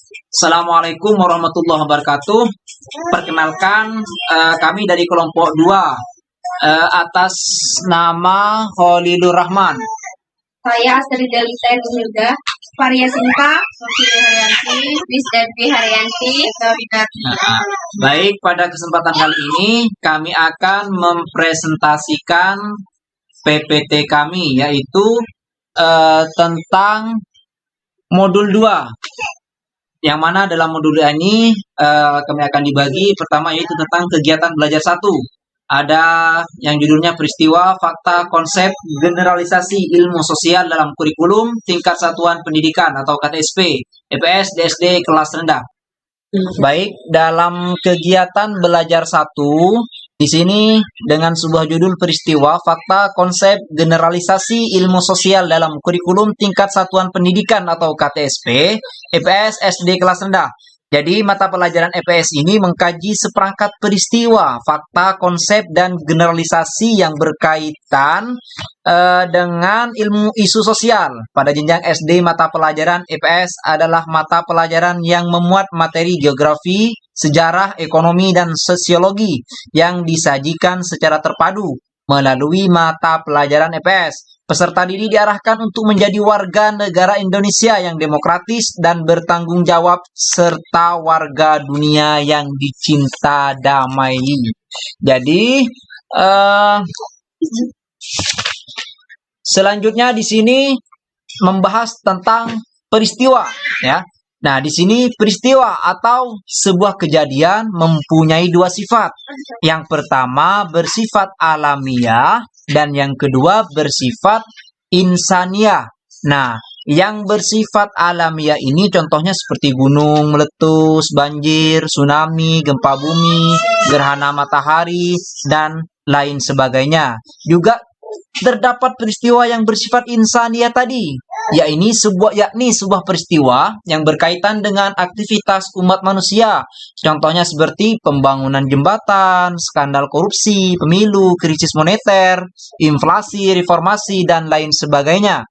Assalamualaikum warahmatullahi wabarakatuh. Perkenalkan, kami dari kelompok 2 atas nama Khalilur Rahman. Saya Astri Delita Hilda, Varia Sinta, Sofi Haryanti, Wisdati Haryanti, Baik, pada kesempatan kali ini kami akan mempresentasikan PPT kami, yaitu tentang modul 2. Yang mana dalam modul ini kami akan dibagi pertama yaitu tentang kegiatan belajar 1. Ada yang judulnya peristiwa, fakta, konsep, generalisasi ilmu sosial dalam kurikulum tingkat satuan pendidikan atau KTSP, EPS, DSD kelas rendah. Baik, dalam kegiatan belajar 1, di sini dengan sebuah judul peristiwa, fakta, konsep, generalisasi ilmu sosial dalam kurikulum tingkat satuan pendidikan atau KTSP, EPS, SD kelas rendah. Jadi mata pelajaran EPS ini mengkaji seperangkat peristiwa, fakta, konsep, dan generalisasi yang berkaitan dengan ilmu isu sosial. Pada jenjang SD, mata pelajaran EPS adalah mata pelajaran yang memuat materi geografi, sejarah, ekonomi, dan sosiologi yang disajikan secara terpadu melalui mata pelajaran EPS. Peserta didik diarahkan untuk menjadi warga negara Indonesia yang demokratis dan bertanggung jawab serta warga dunia yang dicinta damai. Jadi selanjutnya di sini membahas tentang peristiwa, ya. Nah, di sini peristiwa atau sebuah kejadian mempunyai 2 sifat. Yang pertama bersifat alamiah dan yang kedua bersifat insaniah. Nah, yang bersifat alamiah ini contohnya seperti gunung meletus, banjir, tsunami, gempa bumi, gerhana matahari, dan lain sebagainya. Juga terdapat peristiwa yang bersifat insaniah tadi, yakni sebuah peristiwa yang berkaitan dengan aktivitas umat manusia. Contohnya seperti pembangunan jembatan, skandal korupsi, pemilu, krisis moneter, inflasi, reformasi, dan lain sebagainya.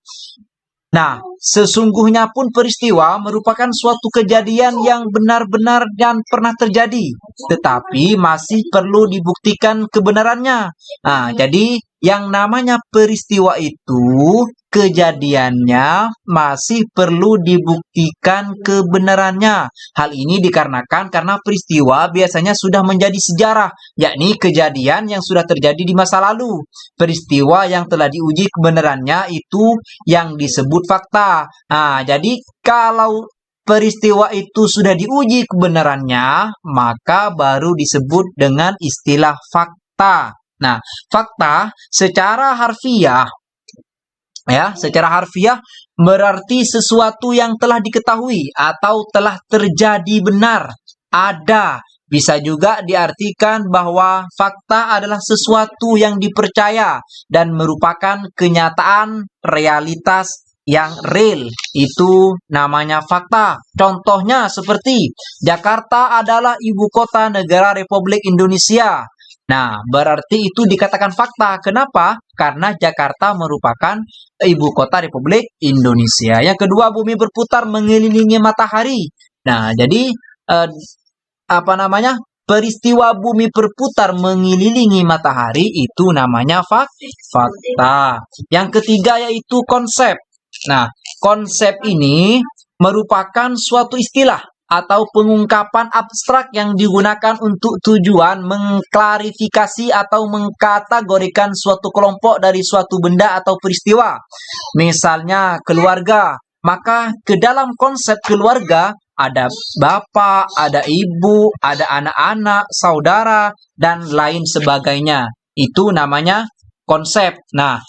Nah, sesungguhnya pun peristiwa merupakan suatu kejadian yang benar-benar dan pernah terjadi, tetapi masih perlu dibuktikan kebenarannya. Nah, jadi yang namanya peristiwa itu kejadiannya masih perlu dibuktikan kebenarannya. Hal ini dikarenakan karena peristiwa biasanya sudah menjadi sejarah, yakni kejadian yang sudah terjadi di masa lalu. Peristiwa yang telah diuji kebenarannya itu yang disebut fakta. Nah, jadi kalau peristiwa itu sudah diuji kebenarannya, maka baru disebut dengan istilah fakta. Nah, fakta secara harfiah berarti sesuatu yang telah diketahui atau telah terjadi benar, ada. Bisa juga diartikan bahwa fakta adalah sesuatu yang dipercaya dan merupakan kenyataan realitas yang real. Itu namanya fakta. Contohnya seperti Jakarta adalah ibu kota negara Republik Indonesia. Nah, berarti itu dikatakan fakta. Kenapa? Karena Jakarta merupakan ibu kota Republik Indonesia. Yang kedua, bumi berputar mengelilingi matahari. Nah, jadi peristiwa bumi berputar mengelilingi matahari itu namanya fakta. Yang ketiga yaitu konsep. Nah, konsep ini merupakan suatu istilah atau pengungkapan abstrak yang digunakan untuk tujuan mengklarifikasi atau mengkategorikan suatu kelompok dari suatu benda atau peristiwa. Misalnya keluarga, maka ke dalam konsep keluarga ada bapak, ada ibu, ada anak-anak, saudara, dan lain sebagainya. Itu namanya konsep. Nah,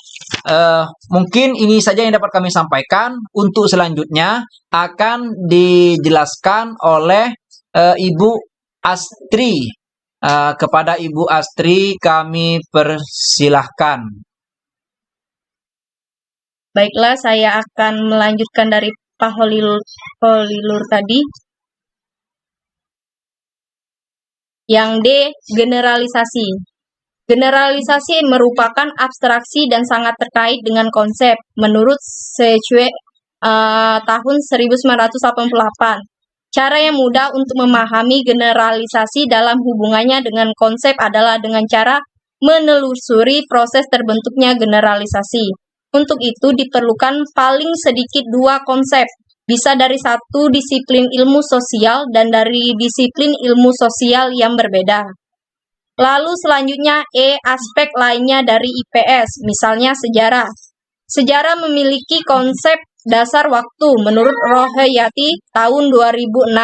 mungkin ini saja yang dapat kami sampaikan. Untuk selanjutnya akan dijelaskan oleh Ibu Astri. Kepada Ibu Astri kami persilahkan. Baiklah, saya akan melanjutkan dari Pak Khalilur tadi. Yang D, generalisasi. Generalisasi merupakan abstraksi dan sangat terkait dengan konsep. Menurut Secue tahun 1988, Cara yang mudah untuk memahami generalisasi dalam hubungannya dengan konsep adalah dengan cara menelusuri proses terbentuknya generalisasi. Untuk itu diperlukan paling sedikit 2 konsep, bisa dari satu disiplin ilmu sosial dan dari disiplin ilmu sosial yang berbeda. Lalu selanjutnya aspek lainnya dari IPS, misalnya sejarah. Sejarah memiliki konsep dasar waktu menurut Rohayati tahun 2006,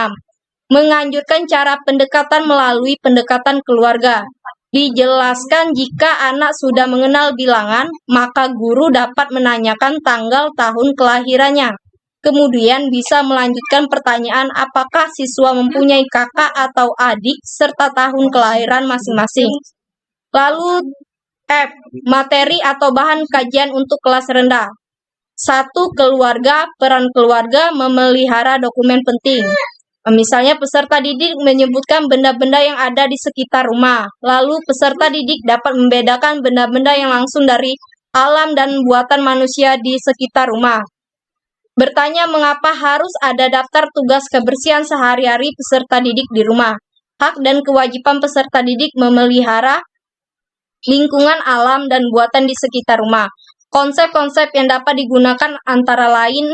menganjurkan cara pendekatan melalui pendekatan keluarga. Dijelaskan jika anak sudah mengenal bilangan, maka guru dapat menanyakan tanggal tahun kelahirannya. Kemudian bisa melanjutkan pertanyaan apakah siswa mempunyai kakak atau adik serta tahun kelahiran masing-masing. Lalu F. Materi atau bahan kajian untuk kelas rendah. 1. Keluarga, peran keluarga memelihara dokumen penting. Misalnya peserta didik menyebutkan benda-benda yang ada di sekitar rumah. Lalu peserta didik dapat membedakan benda-benda yang langsung dari alam dan buatan manusia di sekitar rumah. Bertanya mengapa harus ada daftar tugas kebersihan sehari-hari peserta didik di rumah. Hak dan kewajiban peserta didik memelihara lingkungan alam dan buatan di sekitar rumah. Konsep-konsep yang dapat digunakan antara lain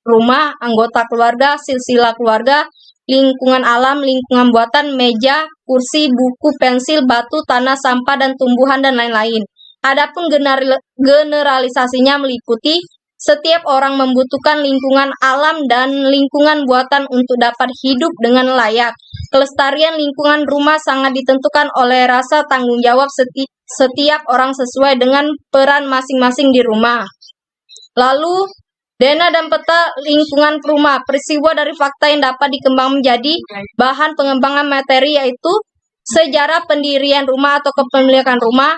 rumah, anggota keluarga, silsilah keluarga, lingkungan alam, lingkungan buatan, meja, kursi, buku, pensil, batu, tanah, sampah, dan tumbuhan, dan lain-lain. Adapun generalisasinya meliputi setiap orang membutuhkan lingkungan alam dan lingkungan buatan untuk dapat hidup dengan layak. Kelestarian lingkungan rumah sangat ditentukan oleh rasa tanggung jawab setiap orang sesuai dengan peran masing-masing di rumah. Lalu, Dena dan peta lingkungan rumah, peristiwa dari fakta yang dapat dikembang menjadi bahan pengembangan materi yaitu sejarah pendirian rumah atau kepemilikan rumah,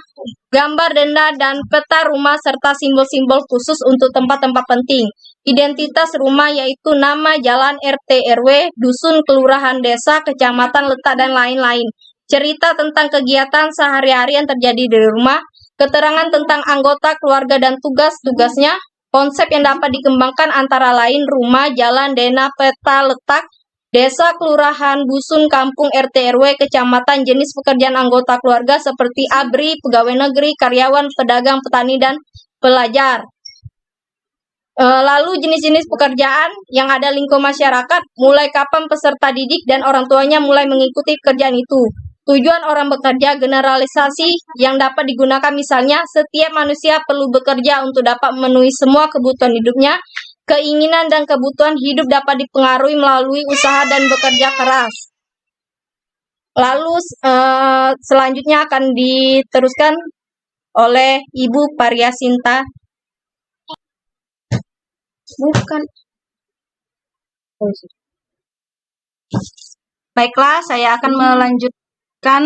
gambar denda dan peta rumah serta simbol-simbol khusus untuk tempat-tempat penting. Identitas rumah yaitu nama, jalan, RT, RW, dusun, kelurahan, desa, kecamatan, letak, dan lain-lain. Cerita tentang kegiatan sehari-hari yang terjadi di rumah, keterangan tentang anggota keluarga dan tugas-tugasnya, konsep yang dapat dikembangkan antara lain rumah, jalan, dena, peta, letak, desa, kelurahan, dusun, kampung, RT, RW, kecamatan, jenis pekerjaan anggota keluarga seperti ABRI, pegawai negeri, karyawan, pedagang, petani, dan pelajar. Lalu jenis-jenis pekerjaan yang ada lingkup masyarakat, mulai kapan peserta didik dan orang tuanya mulai mengikuti pekerjaan itu. Tujuan orang bekerja, generalisasi yang dapat digunakan misalnya, setiap manusia perlu bekerja untuk dapat memenuhi semua kebutuhan hidupnya. Keinginan dan kebutuhan hidup dapat dipengaruhi melalui usaha dan bekerja keras. Lalu selanjutnya akan diteruskan oleh Ibu Paryasinta. Bukan. Baiklah, saya akan melanjutkan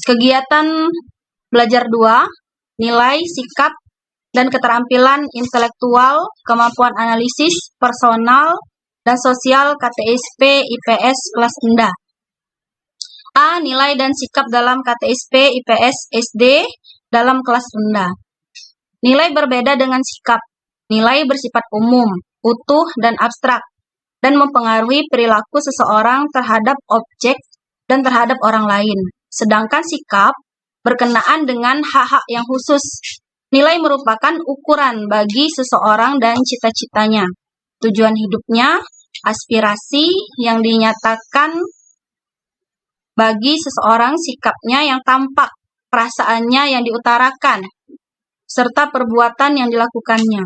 kegiatan belajar 2, nilai, sikap, dan keterampilan intelektual, kemampuan analisis, personal, dan sosial KTSP IPS kelas rendah. A. Nilai dan sikap dalam KTSP IPS SD dalam kelas rendah. Nilai berbeda dengan sikap. Nilai bersifat umum, utuh, dan abstrak, dan mempengaruhi perilaku seseorang terhadap objek dan terhadap orang lain. Sedangkan sikap berkenaan dengan hak-hak yang khusus. Nilai merupakan ukuran bagi seseorang dan cita-citanya, tujuan hidupnya, aspirasi yang dinyatakan bagi seseorang, sikapnya yang tampak, perasaannya yang diutarakan, serta perbuatan yang dilakukannya.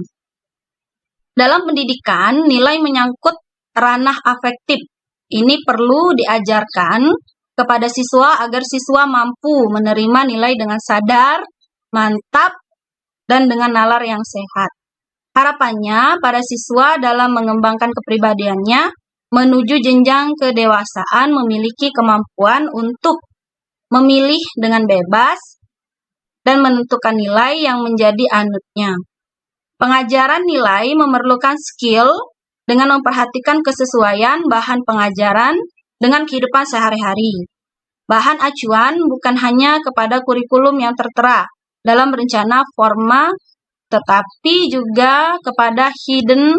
Dalam pendidikan, nilai menyangkut ranah afektif. Ini perlu diajarkan kepada siswa agar siswa mampu menerima nilai dengan sadar, mantap, dan dengan nalar yang sehat. Harapannya, para siswa dalam mengembangkan kepribadiannya menuju jenjang kedewasaan memiliki kemampuan untuk memilih dengan bebas dan menentukan nilai yang menjadi anutnya. Pengajaran nilai memerlukan skill dengan memperhatikan kesesuaian bahan pengajaran dengan kehidupan sehari-hari. Bahan acuan bukan hanya kepada kurikulum yang tertera dalam rencana forma, tetapi juga kepada hidden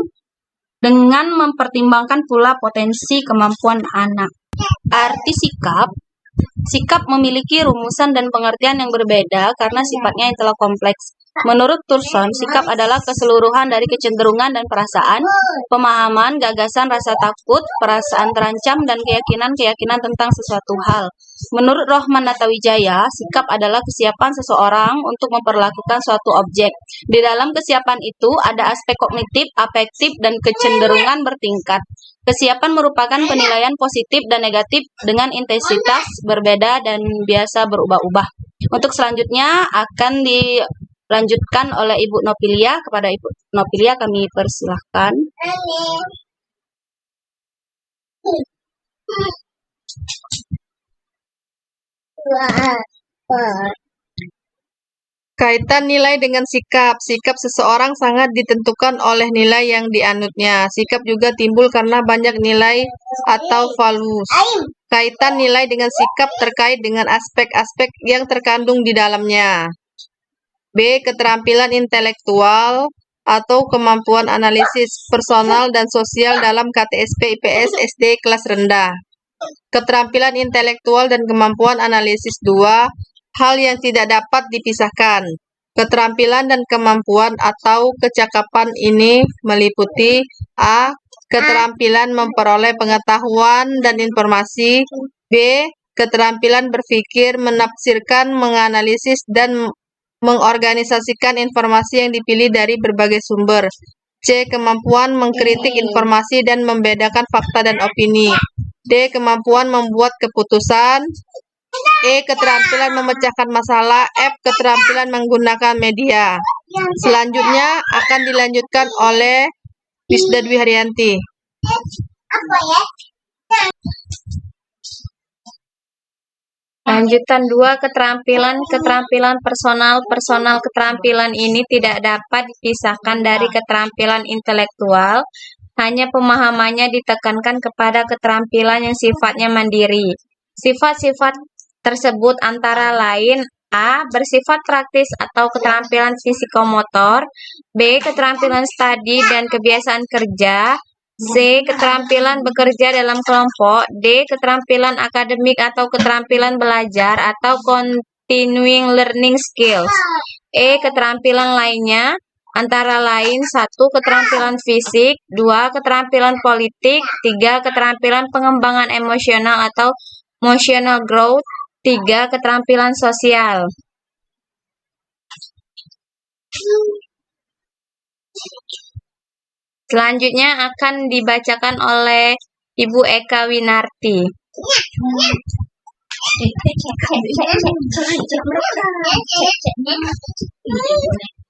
dengan mempertimbangkan pula potensi kemampuan anak. Arti sikap. Sikap memiliki rumusan dan pengertian yang berbeda karena sifatnya yang telah kompleks. Menurut Thurson, sikap adalah keseluruhan dari kecenderungan dan perasaan, pemahaman, gagasan, rasa takut, perasaan terancam, dan keyakinan-keyakinan tentang sesuatu hal. Menurut Rohman Natawijaya, sikap adalah kesiapan seseorang untuk memperlakukan suatu objek. Di dalam kesiapan itu ada aspek kognitif, afektif, dan kecenderungan bertingkat. Kesiapan merupakan penilaian positif dan negatif dengan intensitas berbeda dan biasa berubah-ubah. Untuk selanjutnya akan dilanjutkan oleh Ibu Nopilia. Kepada Ibu Nopilia kami persilahkan. Kaitan nilai dengan sikap. Sikap seseorang sangat ditentukan oleh nilai yang dianutnya. Sikap juga timbul karena banyak nilai atau values. Kaitan nilai dengan sikap terkait dengan aspek-aspek yang terkandung di dalamnya. B. Keterampilan intelektual atau kemampuan analisis personal dan sosial dalam KTSP IPS SD kelas rendah. Keterampilan intelektual dan kemampuan analisis 2. Hal yang tidak dapat dipisahkan. Keterampilan dan kemampuan atau kecakapan ini meliputi A. Keterampilan memperoleh pengetahuan dan informasi. B. Keterampilan berpikir, menafsirkan, menganalisis, dan mengorganisasikan informasi yang dipilih dari berbagai sumber. C. Kemampuan mengkritik informasi dan membedakan fakta dan opini. D. Kemampuan membuat keputusan. E. Keterampilan memecahkan masalah. F. Keterampilan menggunakan media. Selanjutnya akan dilanjutkan oleh Wisda Dwi Haryanti. Lanjutan 2, keterampilan personal. Keterampilan ini tidak dapat dipisahkan dari keterampilan intelektual. Hanya pemahamannya ditekankan kepada keterampilan yang sifatnya mandiri. Sifat-sifat tersebut antara lain A. Bersifat praktis atau keterampilan fisikomotor. B. Keterampilan studi dan kebiasaan kerja. C. Keterampilan bekerja dalam kelompok. D. Keterampilan akademik atau keterampilan belajar atau continuing learning skills. E. Keterampilan lainnya antara lain 1. Keterampilan fisik. 2. Keterampilan politik. 3. Keterampilan pengembangan emosional atau emotional growth. 3. Keterampilan sosial. Selanjutnya akan dibacakan oleh Ibu Eka Winarti.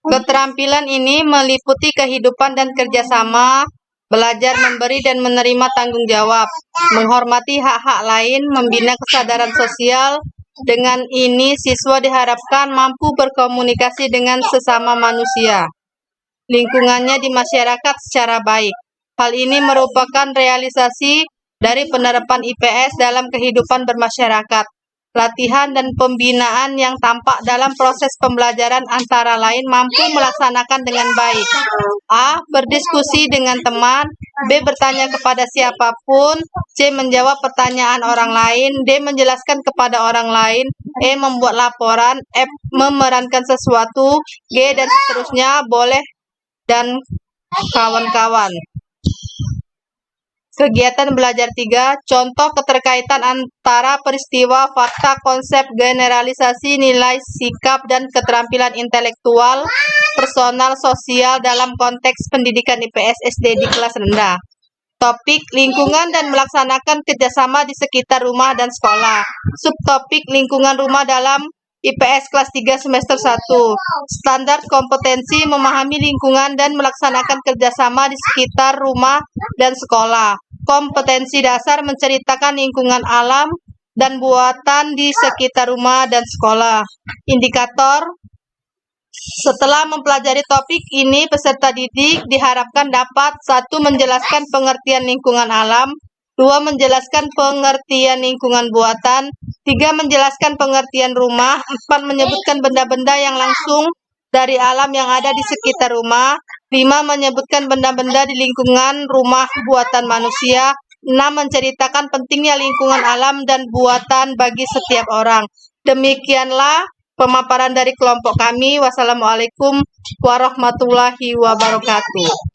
Keterampilan ini meliputi kehidupan dan kerjasama, belajar memberi dan menerima tanggung jawab, menghormati hak-hak lain, membina kesadaran sosial. Dengan ini, siswa diharapkan mampu berkomunikasi dengan sesama manusia, lingkungannya di masyarakat secara baik. Hal ini merupakan realisasi dari penerapan IPS dalam kehidupan bermasyarakat. Latihan dan pembinaan yang tampak dalam proses pembelajaran antara lain mampu melaksanakan dengan baik. A. Berdiskusi dengan teman. B. Bertanya kepada siapapun. C. Menjawab pertanyaan orang lain. D. Menjelaskan kepada orang lain. E. Membuat laporan. F. Memerankan sesuatu. G. Dan seterusnya. Boleh dan kawan-kawan. Kegiatan belajar 3. Contoh keterkaitan antara peristiwa, fakta, konsep, generalisasi, nilai, sikap, dan keterampilan intelektual, personal, sosial dalam konteks pendidikan IPS SD di kelas rendah. Topik lingkungan dan melaksanakan kerjasama di sekitar rumah dan sekolah. Subtopik lingkungan rumah dalam IPS kelas 3 semester 1. Standar kompetensi memahami lingkungan dan melaksanakan kerjasama di sekitar rumah dan sekolah. Kompetensi dasar menceritakan lingkungan alam dan buatan di sekitar rumah dan sekolah. Indikator. Setelah mempelajari topik ini, peserta didik diharapkan dapat 1. Menjelaskan pengertian lingkungan alam. 2. Menjelaskan pengertian lingkungan buatan. 3. Menjelaskan pengertian rumah. 4. Menyebutkan benda-benda yang langsung dari alam yang ada di sekitar rumah. 5. Menyebutkan benda-benda di lingkungan rumah buatan manusia. 6. Menceritakan pentingnya lingkungan alam dan buatan bagi setiap orang. Demikianlah pemaparan dari kelompok kami. Wassalamualaikum warahmatullahi wabarakatuh.